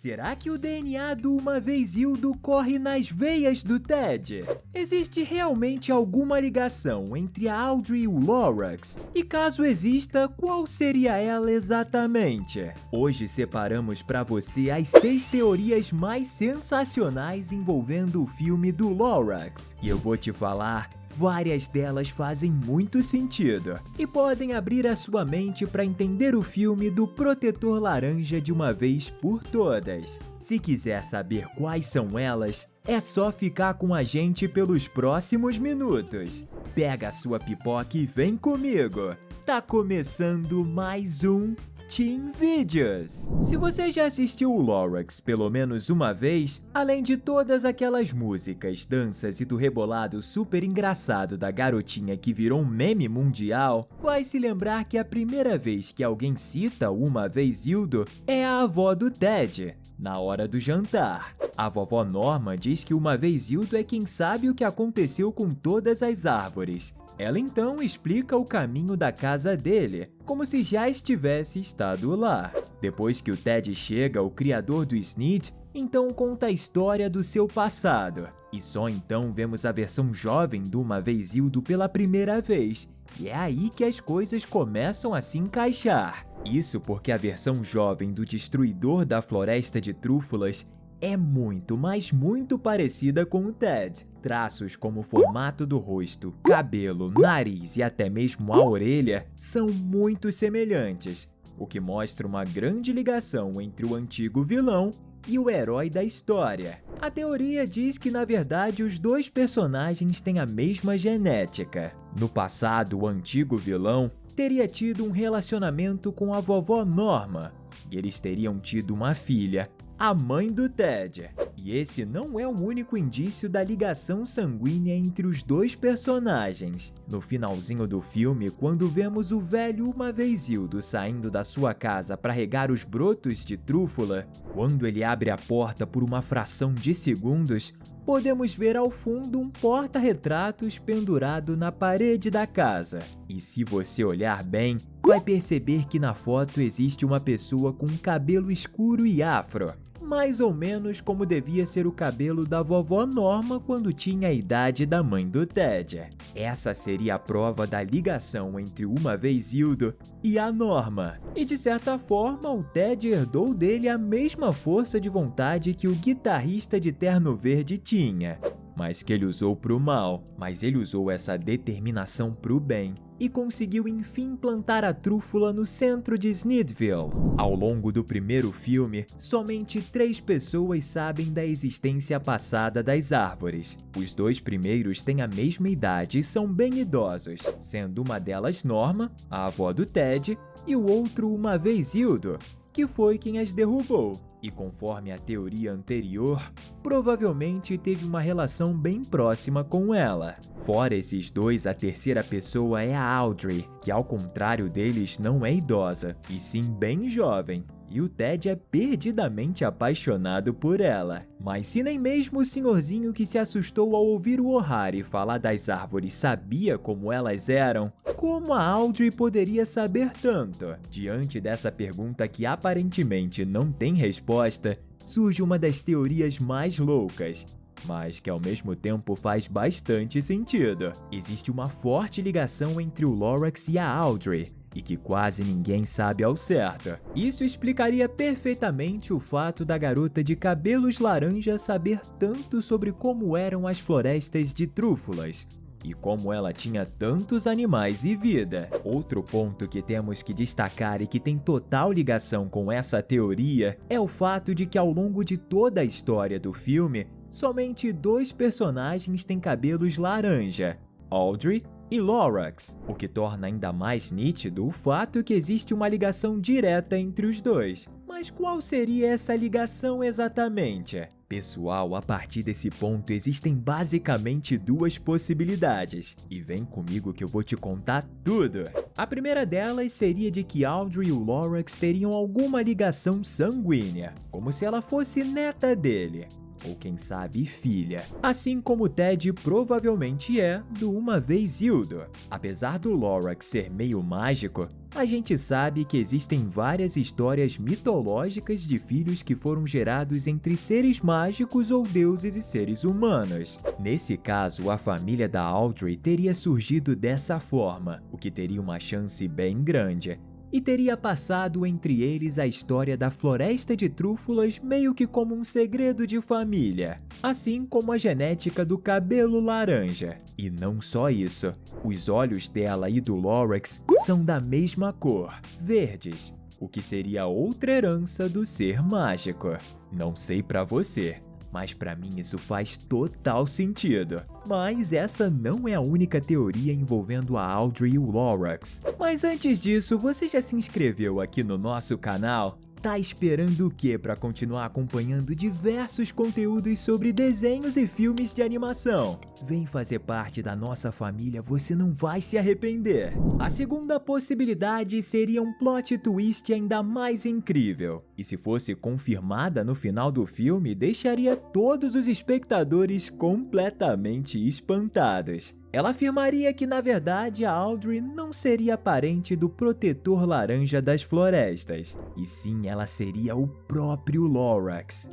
Será que o DNA do Uma Vez Hildo corre nas veias do Ted? Existe realmente alguma ligação entre a Audrey e o Lorax? E caso exista, qual seria ela exatamente? Hoje separamos para você as 6 teorias mais sensacionais envolvendo o filme do Lorax. E eu vou te falar, várias delas fazem muito sentido e podem abrir a sua mente para entender o filme do Protetor Laranja de uma vez por todas. Se quiser saber quais são elas, é só ficar com a gente pelos próximos minutos. Pega a sua pipoca e vem comigo. Tá começando mais um Teen Videos. Se você já assistiu o Lorax pelo menos uma vez, além de todas aquelas músicas, danças e do rebolado super engraçado da garotinha que virou um meme mundial, vai se lembrar que a primeira vez que alguém cita o Uma Vez Hildo é a avó do Ted, na hora do jantar. A vovó Norma diz que Uma Vez Hildo é quem sabe o que aconteceu com todas as árvores. Ela então explica o caminho da casa dele, como se já estivesse estado lá. Depois que o Ted chega, o criador do Sneed então conta a história do seu passado. E só então vemos a versão jovem do Uma Vez Hildo pela primeira vez. E é aí que as coisas começam a se encaixar. Isso porque a versão jovem do Destruidor da Floresta de Trúfulas é muito, mas muito parecida com o Ted. Traços como o formato do rosto, cabelo, nariz e até mesmo a orelha são muito semelhantes, o que mostra uma grande ligação entre o antigo vilão e o herói da história. A teoria diz que, na verdade, os dois personagens têm a mesma genética. No passado, o antigo vilão teria tido um relacionamento com a vovó Norma, e eles teriam tido uma filha, a mãe do Ted. E esse não é o único indício da ligação sanguínea entre os dois personagens. No finalzinho do filme, quando vemos o velho Uma Vez Hildo saindo da sua casa para regar os brotos de trúfula, quando ele abre a porta por uma fração de segundos, podemos ver ao fundo um porta-retratos pendurado na parede da casa. E se você olhar bem, vai perceber que na foto existe uma pessoa com cabelo escuro e afro, mais ou menos como devia ser o cabelo da vovó Norma quando tinha a idade da mãe do Ted. Essa seria a prova da ligação entre Uma Vez Hildo e a Norma. E de certa forma, o Ted herdou dele a mesma força de vontade que o guitarrista de terno verde tinha, mas que ele usou pro mal. Mas ele usou essa determinação pro bem e conseguiu enfim plantar a trúfula no centro de Sneedville. Ao longo do primeiro filme, somente 3 pessoas sabem da existência passada das árvores. Os 2 primeiros têm a mesma idade e são bem idosos, sendo uma delas Norma, a avó do Ted, e o outro Uma Vez Hildo, que foi quem as derrubou. E conforme a teoria anterior, provavelmente teve uma relação bem próxima com ela. Fora esses dois, a terceira pessoa é a Audrey, que ao contrário deles não é idosa, e sim bem jovem. E o Ted é perdidamente apaixonado por ela. Mas se nem mesmo o senhorzinho que se assustou ao ouvir o O'Hare falar das árvores sabia como elas eram, como a Audrey poderia saber tanto? Diante dessa pergunta que aparentemente não tem resposta, surge uma das teorias mais loucas, mas que ao mesmo tempo faz bastante sentido. Existe uma forte ligação entre o Lorax e a Audrey, e que quase ninguém sabe ao certo. Isso explicaria perfeitamente o fato da garota de cabelos laranja saber tanto sobre como eram as florestas de trúfulas e como ela tinha tantos animais e vida. Outro ponto que temos que destacar e que tem total ligação com essa teoria é o fato de que ao longo de toda a história do filme, somente 2 personagens têm cabelos laranja, Audrey e Lorax, o que torna ainda mais nítido o fato que existe uma ligação direta entre os dois. Mas qual seria essa ligação exatamente? Pessoal, a partir desse ponto existem basicamente 2 possibilidades, e vem comigo que eu vou te contar tudo. A primeira delas seria de que Audrey e o Lorax teriam alguma ligação sanguínea, como se ela fosse neta dele. ou quem sabe filha, assim como Ted provavelmente é do Uma Vez Hildo. Apesar do Lorax ser meio mágico, a gente sabe que existem várias histórias mitológicas de filhos que foram gerados entre seres mágicos ou deuses e seres humanos. Nesse caso, a família da Audrey teria surgido dessa forma, o que teria uma chance bem grande. E teria passado entre eles a história da Floresta de Trúfulas meio que como um segredo de família, assim como a genética do cabelo laranja. E não só isso, os olhos dela e do Lorax são da mesma cor, verdes, o que seria outra herança do ser mágico. Não sei pra você, mas pra mim isso faz total sentido. Mas essa não é a única teoria envolvendo a Audrey e o Lorax. Mas antes disso, você já se inscreveu aqui no nosso canal? Tá esperando o que para continuar acompanhando diversos conteúdos sobre desenhos e filmes de animação? Vem fazer parte da nossa família, você não vai se arrepender. A segunda possibilidade seria um plot twist ainda mais incrível. E se fosse confirmada no final do filme, deixaria todos os espectadores completamente espantados. Ela afirmaria que, na verdade, a Audrey não seria parente do protetor laranja das florestas, e sim ela seria o próprio Lorax.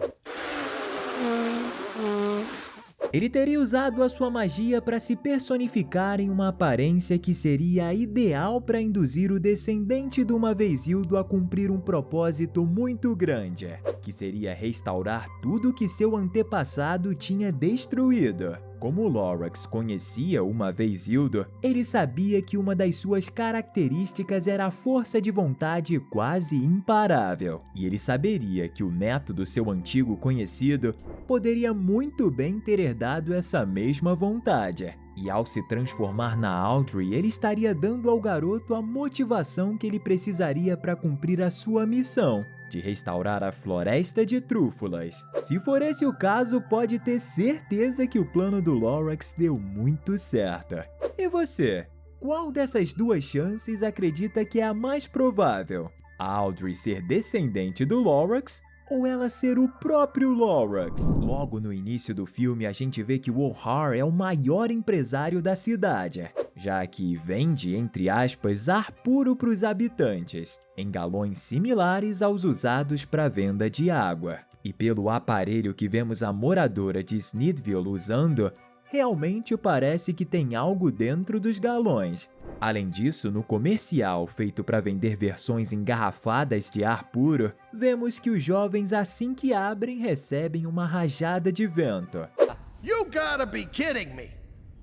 Ele teria usado a sua magia para se personificar em uma aparência que seria ideal para induzir o descendente do Uma Vez Hildo a cumprir um propósito muito grande, que seria restaurar tudo que seu antepassado tinha destruído. Como o Lorax conhecia Uma Vez Hildo, ele sabia que uma das suas características era a força de vontade quase imparável. E ele saberia que o neto do seu antigo conhecido poderia muito bem ter herdado essa mesma vontade. E ao se transformar na Audrey, ele estaria dando ao garoto a motivação que ele precisaria para cumprir a sua missão, de restaurar a Floresta de Trúfulas. Se for esse o caso, pode ter certeza que o plano do Lorax deu muito certo. E você? Qual dessas duas chances acredita que é a mais provável? A Audrey ser descendente do Lorax ou ela ser o próprio Lorax? Logo no início do filme, a gente vê que o O'Hare é o maior empresário da cidade, já que vende, entre aspas, ar puro para os habitantes, em galões similares aos usados para venda de água. E pelo aparelho que vemos a moradora de Snidville usando, realmente parece que tem algo dentro dos galões. Além disso, no comercial feito para vender versões engarrafadas de ar puro, vemos que os jovens, assim que abrem, recebem uma rajada de vento. You gotta be kidding me!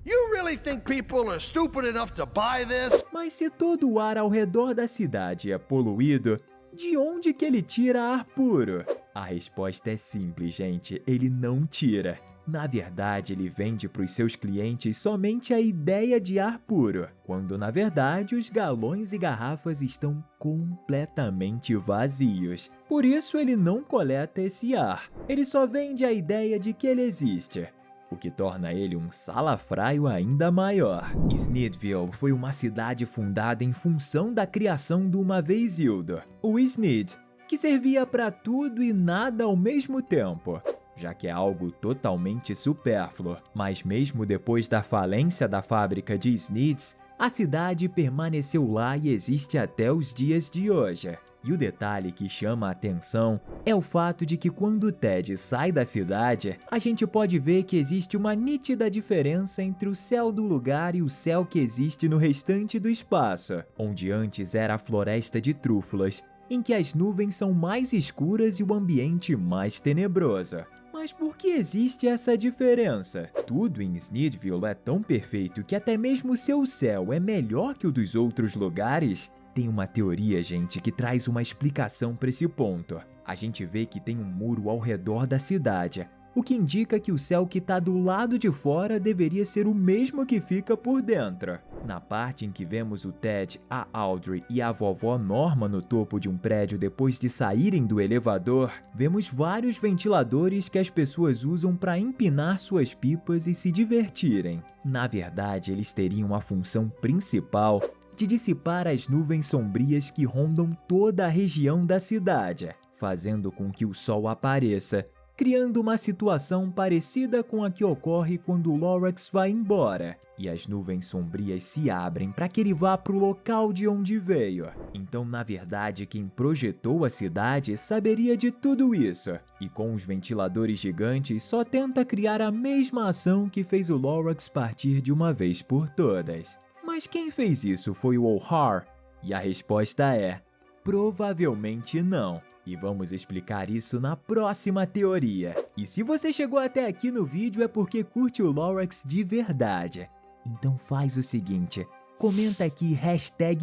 You really think people are stupid enough to buy this? Mas se todo o ar ao redor da cidade é poluído, de onde que ele tira ar puro? A resposta é simples, gente, ele não tira. Na verdade, ele vende para os seus clientes somente a ideia de ar puro, quando na verdade os galões e garrafas estão completamente vazios. Por isso ele não coleta esse ar, ele só vende a ideia de que ele existe, o que torna ele um salafraio ainda maior. Snidville foi uma cidade fundada em função da criação do Uma Vez Hildo, o Snid, que servia para tudo e nada ao mesmo tempo, já que é algo totalmente supérfluo. Mas mesmo depois da falência da fábrica de Snids, a cidade permaneceu lá e existe até os dias de hoje. E o detalhe que chama a atenção é o fato de que quando Ted sai da cidade, a gente pode ver que existe uma nítida diferença entre o céu do lugar e o céu que existe no restante do espaço, onde antes era a Floresta de Trúfulas, em que as nuvens são mais escuras e o ambiente mais tenebroso. Mas por que existe essa diferença? Tudo em Snidville é tão perfeito que até mesmo seu céu é melhor que o dos outros lugares? Tem uma teoria, gente, que traz uma explicação para esse ponto. A gente vê que tem um muro ao redor da cidade, o que indica que o céu que está do lado de fora deveria ser o mesmo que fica por dentro. Na parte em que vemos o Ted, a Audrey e a vovó Norma no topo de um prédio depois de saírem do elevador, vemos vários ventiladores que as pessoas usam para empinar suas pipas e se divertirem. Na verdade, eles teriam a função principal de dissipar as nuvens sombrias que rondam toda a região da cidade, fazendo com que o sol apareça criando uma situação parecida com a que ocorre quando o Lorax vai embora e as nuvens sombrias se abrem para que ele vá para o local de onde veio. Então, na verdade, quem projetou a cidade saberia de tudo isso, e com os ventiladores gigantes só tenta criar a mesma ação que fez o Lorax partir de uma vez por todas. Mas quem fez isso foi o O'Hare? E a resposta é: provavelmente não. E vamos explicar isso na próxima teoria. E se você chegou até aqui no vídeo é porque curte o Lorax de verdade. Então faz o seguinte, comenta aqui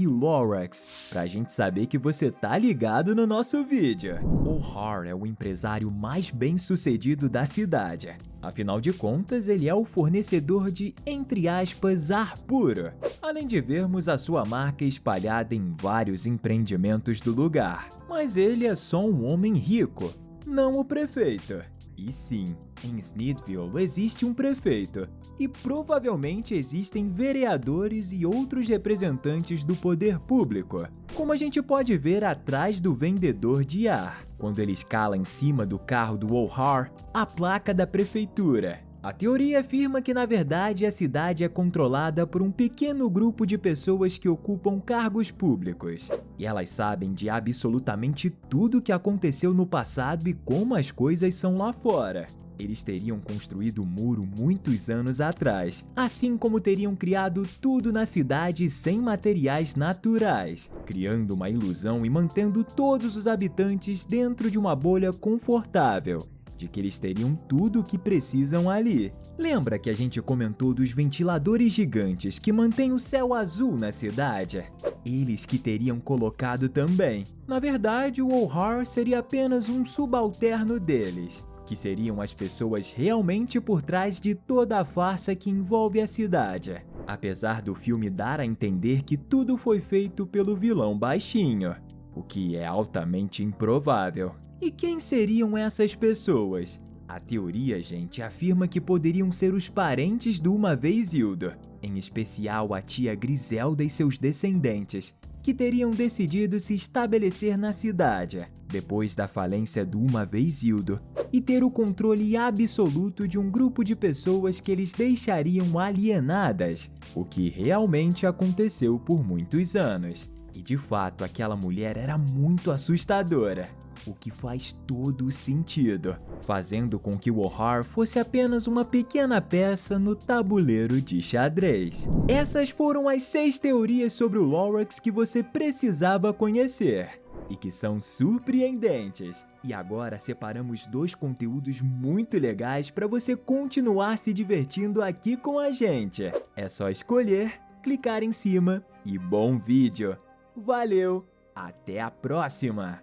#Lorax pra gente saber que você tá ligado no nosso vídeo. O'Hare é o empresário mais bem-sucedido da cidade. Afinal de contas, ele é o fornecedor de, entre aspas, ar puro. Além de vermos a sua marca espalhada em vários empreendimentos do lugar. Mas ele é só um homem rico, não o prefeito. E sim, em Snittville existe um prefeito, e provavelmente existem vereadores e outros representantes do poder público, como a gente pode ver atrás do vendedor de ar, quando ele escala em cima do carro do O'Hare, a placa da prefeitura. A teoria afirma que, na verdade, a cidade é controlada por um pequeno grupo de pessoas que ocupam cargos públicos. E elas sabem de absolutamente tudo o que aconteceu no passado e como as coisas são lá fora. Eles teriam construído o muro muitos anos atrás, assim como teriam criado tudo na cidade sem materiais naturais, criando uma ilusão e mantendo todos os habitantes dentro de uma bolha confortável, de que eles teriam tudo o que precisam ali. Lembra que a gente comentou dos ventiladores gigantes que mantêm o céu azul na cidade? Eles que teriam colocado também. Na verdade, o O'Hare seria apenas um subalterno deles, que seriam as pessoas realmente por trás de toda a farsa que envolve a cidade. Apesar do filme dar a entender que tudo foi feito pelo vilão baixinho, o que é altamente improvável. E quem seriam essas pessoas? A teoria, gente, afirma que poderiam ser os parentes do Uma Vez Hildo, em especial a tia Griselda e seus descendentes, que teriam decidido se estabelecer na cidade, depois da falência do Uma Vez Hildo, e ter o controle absoluto de um grupo de pessoas que eles deixariam alienadas, o que realmente aconteceu por muitos anos. E de fato, aquela mulher era muito assustadora, o que faz todo sentido, fazendo com que o O'Hare fosse apenas uma pequena peça no tabuleiro de xadrez. Essas foram as 6 teorias sobre o Lorax que você precisava conhecer, e que são surpreendentes. E agora separamos 2 conteúdos muito legais para você continuar se divertindo aqui com a gente. É só escolher, clicar em cima e bom vídeo! Valeu, até a próxima!